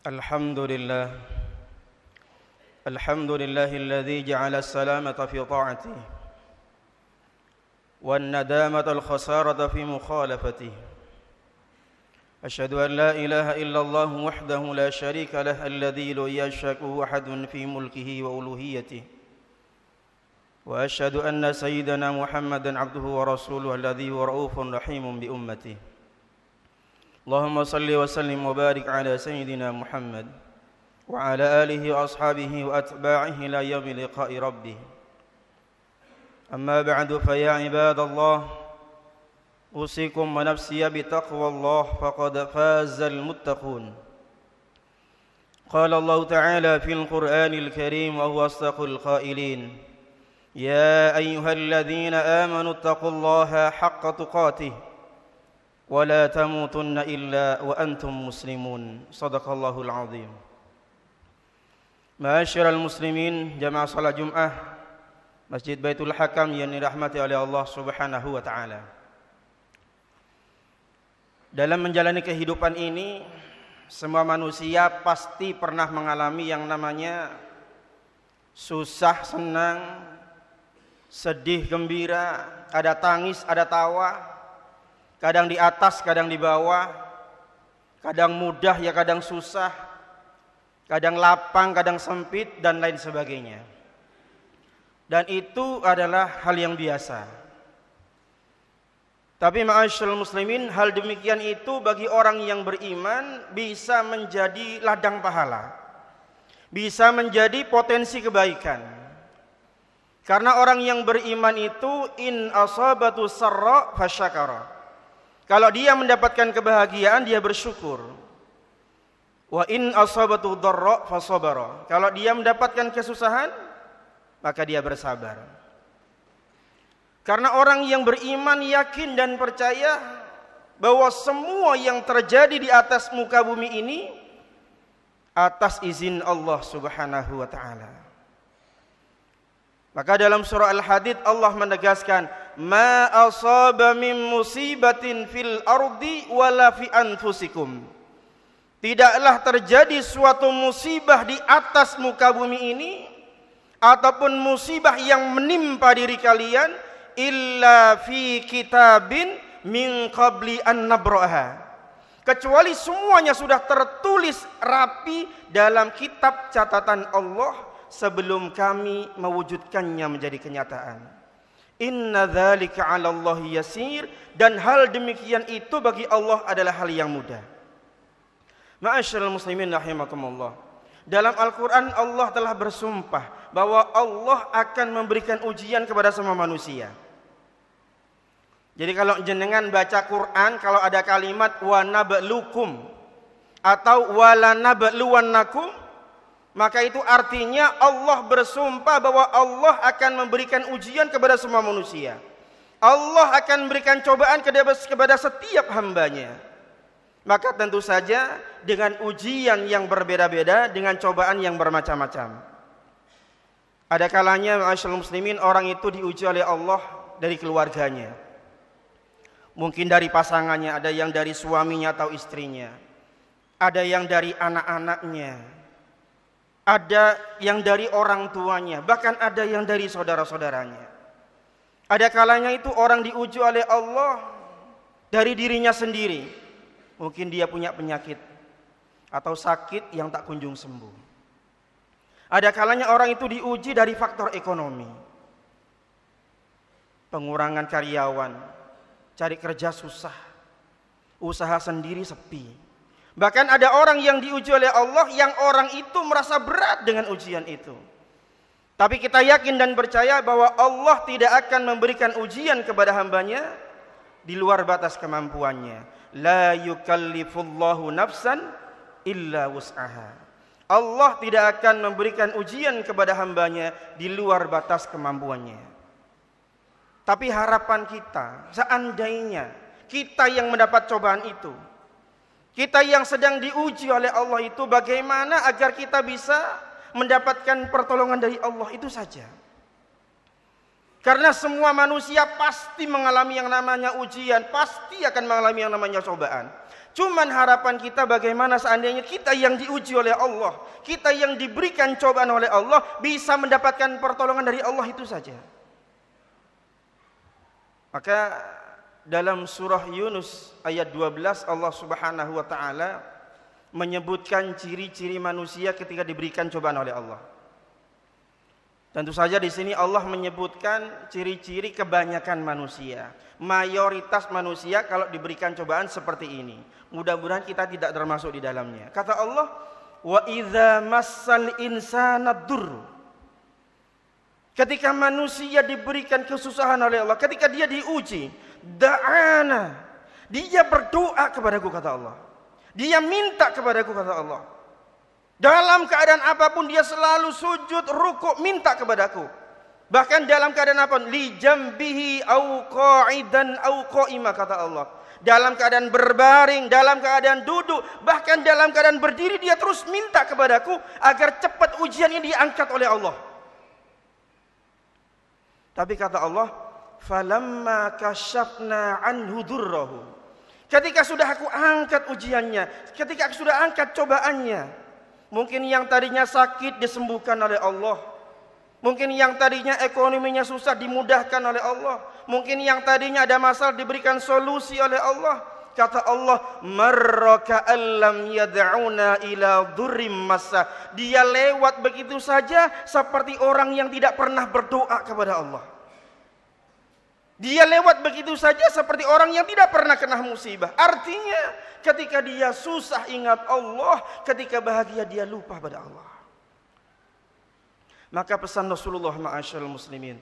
الحمد لله الحمد لله الذي جعل السلامة في طاعته والندامة الخسارة في مخالفته. أشهد أن لا إله إلا الله وحده لا شريك له الذي لا يشركه أحد في ملكه وألوهيته. وأشهد أن سيدنا محمدا عبده ورسوله الذي هو رؤوف رحيم بأمته. اللهم صل وسلم وبارك على سيدنا محمد وعلى آله وأصحابه وأتباعه إلى يوم لقاء ربه. أما بعد فيا عباد الله أوصيكم ونفسي بتقوى الله فقد فاز المتقون. قال الله تعالى في القرآن الكريم وهو أصدق القائلين: يا أيها الذين آمنوا اتقوا الله حق تقاته ولا تموتن إلا وأنتم مسلمون. صدق الله العظيم. Ma'asyiral muslimin, jamaah salat Jumat Masjid Baitul Hakam yang dirahmati oleh Allah Subhanahu wa taala. Dalam menjalani kehidupan ini, semua manusia pasti pernah mengalami yang namanya susah, senang, sedih, gembira, ada tangis, ada tawa. Kadang di atas, kadang di bawah, kadang mudah ya kadang susah, kadang lapang, kadang sempit, dan lain sebagainya. Dan itu adalah hal yang biasa. Tapi ma'asyiral muslimin, hal demikian itu bagi orang yang beriman bisa menjadi ladang pahala, bisa menjadi potensi kebaikan. Karena orang yang beriman itu in asabatu sarra fasyakara. Kalau dia mendapatkan kebahagiaan, dia bersyukur. Wa in asabatu dharra fasabara. Kalau dia mendapatkan kesusahan, maka dia bersabar. Karena orang yang beriman yakin dan percaya bahwa semua yang terjadi di atas muka bumi ini atas izin Allah Subhanahu wa taala. Maka dalam surah Al-Hadid Allah menegaskan, ma asaba min musibatin fil ardi wala fi anfusikum. Tidaklah terjadi suatu musibah di atas muka bumi ini ataupun musibah yang menimpa diri kalian illa fi kitabin min qabli an nabraha. Kecuali semuanya sudah tertulis rapi dalam kitab catatan Allah sebelum kami mewujudkannya menjadi kenyataan. Inna dzalika 'ala Allah yasir, dan hal demikian itu bagi Allah adalah hal yang mudah. Ma'asyiral muslimin rahimakumullah. Dalam Al-Qur'an Allah telah bersumpah bahwa Allah akan memberikan ujian kepada semua manusia. Jadi kalau jenengan baca Quran, kalau ada kalimat wa nablukum atau wala nabluwannakum, maka itu artinya Allah bersumpah bahwa Allah akan memberikan ujian kepada semua manusia. Allah akan memberikan cobaan kepada setiap hambanya. Maka tentu saja dengan ujian yang berbeda-beda, dengan cobaan yang bermacam-macam. Ada kalanya ma'asyiral muslimin, orang itu diuji oleh Allah dari keluarganya. Mungkin dari pasangannya, ada yang dari suaminya atau istrinya. Ada yang dari anak-anaknya. Ada yang dari orang tuanya, bahkan ada yang dari saudara-saudaranya. Ada kalanya itu orang diuji oleh Allah dari dirinya sendiri. Mungkin dia punya penyakit atau sakit yang tak kunjung sembuh. Ada kalanya orang itu diuji dari faktor ekonomi. Pengurangan karyawan, cari kerja susah, usaha sendiri sepi. Bahkan ada orang yang diuji oleh Allah yang orang itu merasa berat dengan ujian itu. Tapi kita yakin dan percaya bahwa Allah tidak akan memberikan ujian kepada hambanya di luar batas kemampuannya. La yukallifullahu nafsan illa wus'aha. Allah tidak akan memberikan ujian kepada hambanya di luar batas kemampuannya. Tapi harapan kita, seandainya kita yang mendapat cobaan itu, kita yang sedang diuji oleh Allah itu, bagaimana agar kita bisa mendapatkan pertolongan dari Allah, itu saja. Karena semua manusia pasti mengalami yang namanya ujian, pasti akan mengalami yang namanya cobaan. Cuman harapan kita bagaimana seandainya kita yang diuji oleh Allah, kita yang diberikan cobaan oleh Allah, bisa mendapatkan pertolongan dari Allah itu saja. Maka dalam surah Yunus ayat 12 Allah Subhanahu wa taala menyebutkan ciri-ciri manusia ketika diberikan cobaan oleh Allah. Tentu saja di sini Allah menyebutkan ciri-ciri kebanyakan manusia. Mayoritas manusia kalau diberikan cobaan seperti ini. Mudah-mudahan kita tidak termasuk di dalamnya. Kata Allah, wa idza massal insana durr. Ketika manusia diberikan kesusahan oleh Allah, ketika dia diuji, da'ana. Dia berdoa kepadaku, kata Allah. Dia minta kepadaku, kata Allah. Dalam keadaan apapun dia selalu sujud, rukuk, minta kepadaku. Bahkan dalam keadaan apa? Li jambihi au qa'idan au qa'ima, kata Allah. Dalam keadaan berbaring, dalam keadaan duduk, bahkan dalam keadaan berdiri dia terus minta kepadaku agar cepat ujian ini diangkat oleh Allah. Tapi kata Allah, falamma kasyafna anhu durrahu. Ketika sudah aku angkat ujiannya, ketika aku sudah angkat cobaannya, mungkin yang tadinya sakit disembuhkan oleh Allah. Mungkin yang tadinya ekonominya susah dimudahkan oleh Allah. Mungkin yang tadinya ada masalah diberikan solusi oleh Allah. Kata Allah, marraka allam yad'una ila dhurrim massa. Dia lewat begitu saja seperti orang yang tidak pernah berdoa kepada Allah. Dia lewat begitu saja seperti orang yang tidak pernah kena musibah. Artinya ketika dia susah ingat Allah, ketika bahagia dia lupa pada Allah. Maka pesan Rasulullah ma'asyiral muslimin,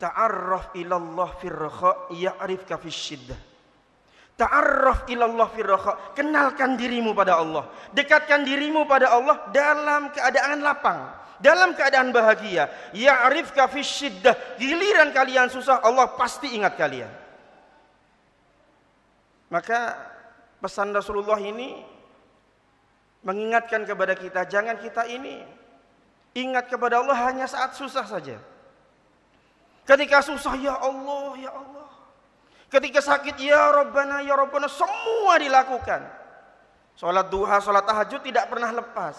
ta'arraf ilallah fir rakha ya'rifka fisyiddah. Ta'arraf ilallah fir rakha, kenalkan dirimu pada Allah, dekatkan dirimu pada Allah dalam keadaan lapang, dalam keadaan bahagia. Ya'rifka fisyiddah, giliran kalian susah Allah pasti ingat kalian. Maka pesan Rasulullah ini mengingatkan kepada kita, jangan kita ini ingat kepada Allah hanya saat susah saja. Ketika susah, ya Allah, ya Allah. Ketika sakit, ya Rabbana, semua dilakukan. Sholat duha, sholat tahajud tidak pernah lepas.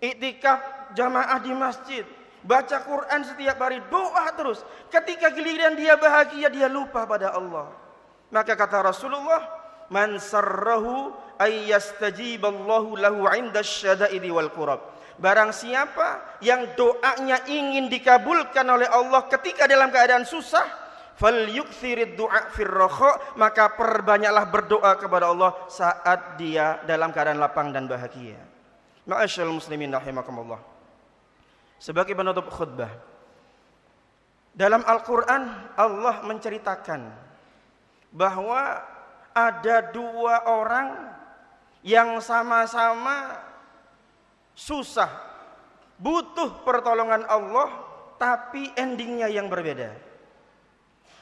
Iktikaf jamaah di masjid, baca Quran setiap hari, doa terus. Ketika giliran dia bahagia, dia lupa pada Allah. Maka kata Rasulullah, man sarrahu ayyastajiballahu lahu 'inda syada'idi wal kurab. Barang siapa yang doanya ingin dikabulkan oleh Allah ketika dalam keadaan susah, falyukthirid du'a fir rakha, maka perbanyaklah berdoa kepada Allah saat dia dalam keadaan lapang dan bahagia. Ma'asyiral muslimin rahimakumullah. Sebagai penutup khutbah, dalam Al-Qur'an Allah menceritakan bahwa ada dua orang yang sama-sama susah, butuh pertolongan Allah, tapi endingnya yang berbeda.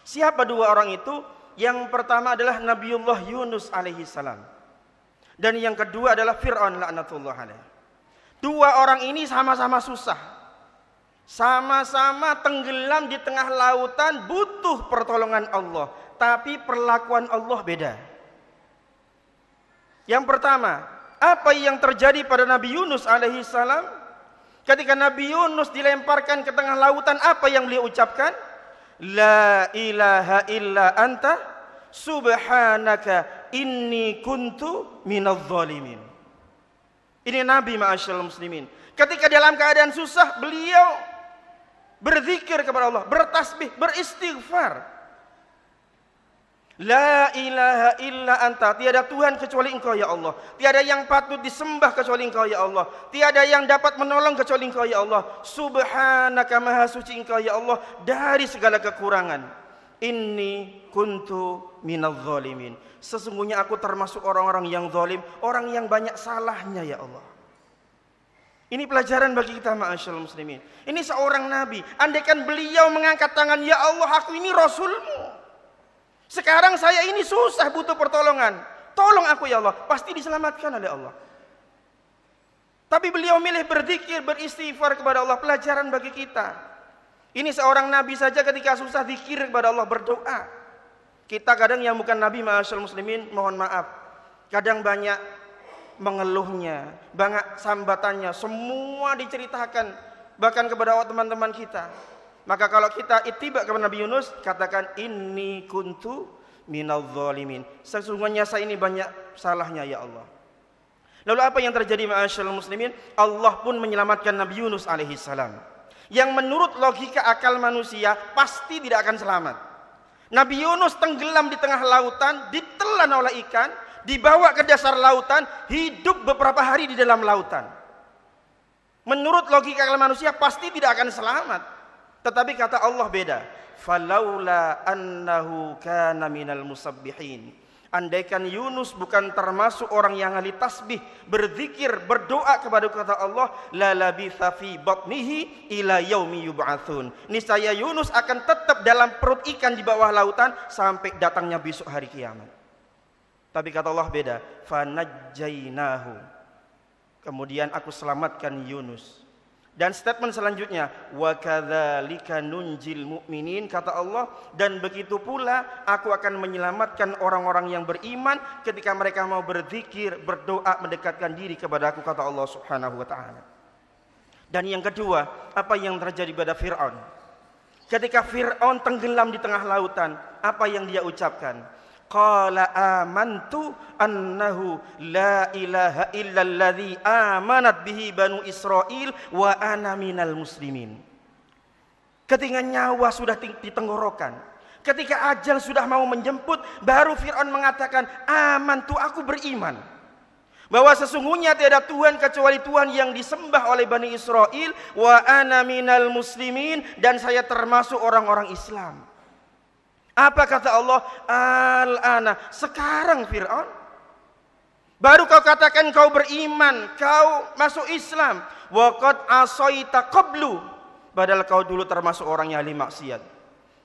Siapa dua orang itu? Yang pertama adalah Nabiullah Yunus alaihi salam, dan yang kedua adalah Fir'aun laknatullah alaih. Dua orang ini sama-sama susah, sama-sama tenggelam di tengah lautan, butuh pertolongan Allah, tapi perlakuan Allah beda. Yang pertama, apa yang terjadi pada Nabi Yunus alaihi salam? Ketika Nabi Yunus dilemparkan ke tengah lautan, apa yang beliau ucapkan? La ilaha illa anta subhanaka inni kuntu minadh dhalimin. Ini Nabi ma'asyiral muslimin. Ketika dalam keadaan susah, beliau berzikir kepada Allah, bertasbih, beristighfar. La ilaha illa anta, tiada Tuhan kecuali Engkau ya Allah. Tiada yang patut disembah kecuali Engkau ya Allah. Tiada yang dapat menolong kecuali Engkau ya Allah. Subhanaka, maha suci Engkau ya Allah dari segala kekurangan. Inni kuntu minadh dhalimin. Sesungguhnya aku termasuk orang-orang yang zalim, orang yang banyak salahnya ya Allah. Ini pelajaran bagi kita ma'asyiral muslimin. Ini seorang nabi, andaikan beliau mengangkat tangan, ya Allah aku ini rasulmu, sekarang saya ini susah butuh pertolongan, tolong aku ya Allah, pasti diselamatkan oleh Allah. Tapi beliau milih berzikir, beristighfar kepada Allah. Pelajaran bagi kita. Ini seorang nabi saja ketika susah zikir kepada Allah, berdoa. Kita kadang yang bukan nabi ma'asyiral muslimin, mohon maaf, Kadang banyak mengeluhnya, banyak sambatannya, semua diceritakan bahkan kepada teman-teman kita. Maka kalau kita ittiba kepada Nabi Yunus, katakan inni kuntu minadz zalimin. Sesungguhnya saya ini banyak salahnya ya Allah. Lalu apa yang terjadi ma'asyiral muslimin? Allah pun menyelamatkan Nabi Yunus alaihi salam. Yang menurut logika akal manusia pasti tidak akan selamat. Nabi Yunus tenggelam di tengah lautan, ditelan oleh ikan, dibawa ke dasar lautan, hidup beberapa hari di dalam lautan. Menurut logika akal manusia pasti tidak akan selamat. Tetapi kata Allah beda. Falaula annahu kana minal musabbihin. Andaikan Yunus bukan termasuk orang yang ahli tasbih, berzikir, berdoa kepada kata Allah, la labitha fi batnihi ila yaumi yub'atsun. Niscaya Yunus akan tetap dalam perut ikan di bawah lautan sampai datangnya besok hari kiamat. Tapi kata Allah beda, fanajjainahu. Kemudian aku selamatkan Yunus. Dan statement selanjutnya, wa kadzalika nunjil mu'minin, kata Allah, dan begitu pula aku akan menyelamatkan orang-orang yang beriman ketika mereka mau berzikir, berdoa, mendekatkan diri kepada aku, kata Allah Subhanahu wa taala. Dan yang kedua, apa yang terjadi pada Fir'aun? Ketika Fir'aun tenggelam di tengah lautan, apa yang dia ucapkan? Qala amantu annahu la ilaha illalladzi amanat bihi banu Israil wa ana minal muslimin. Ketika nyawa sudah di tenggorokan, ketika ajal sudah mau menjemput, baru Fir'aun mengatakan, amantu, aku beriman bahwa sesungguhnya tiada Tuhan kecuali Tuhan yang disembah oleh Bani Israel, wa ana minal muslimin, dan saya termasuk orang-orang Islam. Apa kata Allah? Al-ana, sekarang Fir'aun baru kau katakan kau beriman, kau masuk Islam. Wa qad asaita qablu, padahal kau dulu termasuk orang yang ahli maksiat.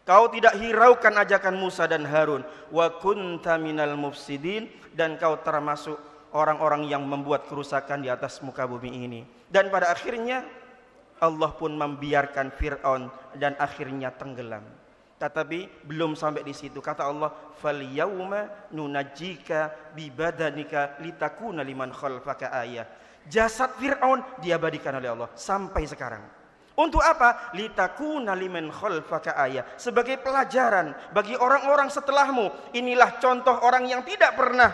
Kau tidak hiraukan ajakan Musa dan Harun. Wa kunta minal mufsidin, dan kau termasuk orang-orang yang membuat kerusakan di atas muka bumi ini. Dan pada akhirnya Allah pun membiarkan Fir'aun dan akhirnya tenggelam. Tetapi belum sampai di situ. Kata Allah, fal yauma nunajjika bi badanika litakuna liman khalfaka ayah. Jasad Fir'aun diabadikan oleh Allah sampai sekarang. Untuk apa? Litakuna liman khalfaka ayah. Sebagai pelajaran bagi orang-orang setelahmu. Inilah contoh orang yang tidak pernah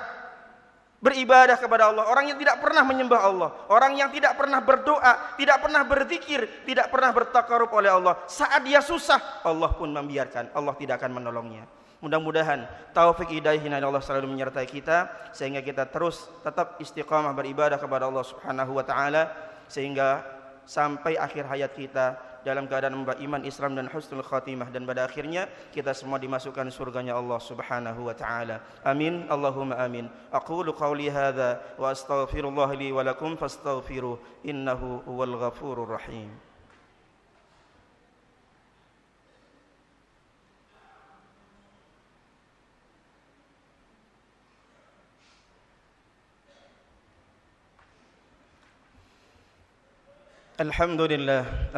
beribadah kepada Allah, orang yang tidak pernah menyembah Allah, orang yang tidak pernah berdoa, tidak pernah berzikir, tidak pernah bertakarub oleh Allah. Saat dia susah, Allah pun membiarkan, Allah tidak akan menolongnya. Mudah-mudahan taufik hidayah Allah selalu menyertai kita, sehingga kita terus tetap istiqamah beribadah kepada Allah Subhanahu wa taala, sehingga sampai akhir hayat kita dalam keadaan beriman, Islam, dan husnul khatimah, dan pada akhirnya kita semua dimasukkan surganya Allah Subhanahu wa taala. Amin, Allahumma amin. Aqulu qawli hadza wa astaghfirullah li wa lakum fastaghfiruh innahu huwal ghafurur rahim. Alhamdulillah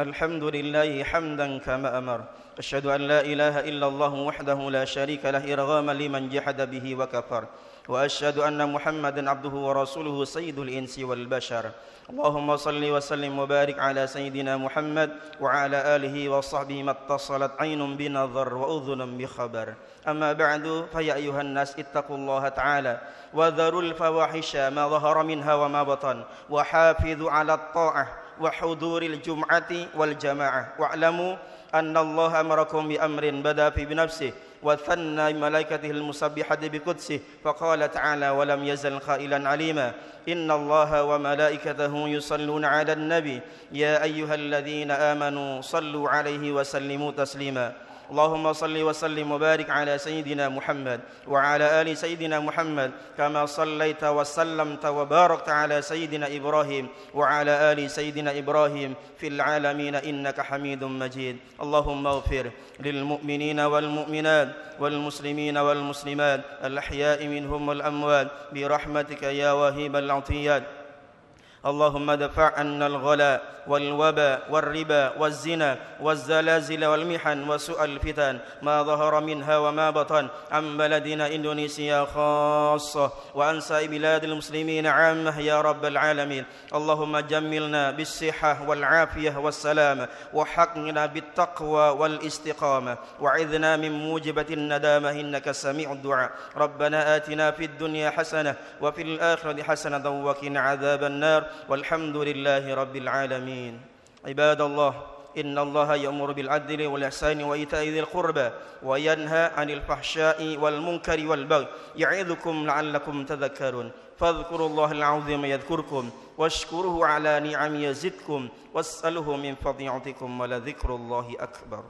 hamdan kama amar. Asyhadu an la ilaha illallah wahdahu la syarika lah irghaman liman jahada bihi wa kafar. Wa asyhadu anna Muhammadan abduhu wa rasuluhu sayyidul insi wal bashar. Allahumma salli wa sallim wa barik ala sayyidina Muhammad wa ala alihi wa sahbihi mattasalat aynun bi nadhar wa udhunun bi khabar. Amma ba'du, fa ya ayuhan nas ittaqullaha ta'ala wa dharul fawahisha ma dhahara minha wa ma batan wa hafidhu ala at-ta'ah wa huduril jum'ati wal jama'ah wa'lamu anna Allah amarakum bi amrin bada fi binafsihi wa thanna malaikatihi al-musabbihati bi qudsihi fa qala ta'ala wa lam yazal qailan alima inna Allah wa malaikatahu yusalluna 'alan nabi ya ayyuhalladhina amanu sallu 'alaihi wa sallimu taslima. اللهم صل وسلم وبارك على سيدنا محمد وعلى آل سيدنا محمد كما صليت وسلمت وباركت على سيدنا إبراهيم وعلى آل سيدنا إبراهيم في العالمين إنك حميد مجيد. اللهم اغفر للمؤمنين والمؤمنات والمسلمين والمسلمات الأحياء منهم والأموات برحمتك يا واهب العطيات. اللهم ادفع عنا الغلاء والوباء والربا والزنا والزلازل والمحن وسوء الفتن ما ظهر منها وما بطن عن بلدنا إندونيسيا خاصة وعن سائر بلاد المسلمين عامة يا رب العالمين. اللهم جملنا بالصحة والعافية والسلامة وحقنا بالتقوى والاستقامة وعذنا من موجبة الندامة إنك سميع الدعاء. ربنا آتنا في الدنيا حسنة وفي الآخرة حسنة وقنا عذاب النار والحمد لله رب العالمين. عباد الله إن الله يأمر بالعدل والإحسان وإيتاء ذي القربى وينهى عن الفحشاء والمنكر والبغي يعظكم لعلكم تذكرون فاذكروا الله العظيم يذكركم واشكروه على نعم يزدكم واسأله من فضيلتكم ولذكر الله أكبر.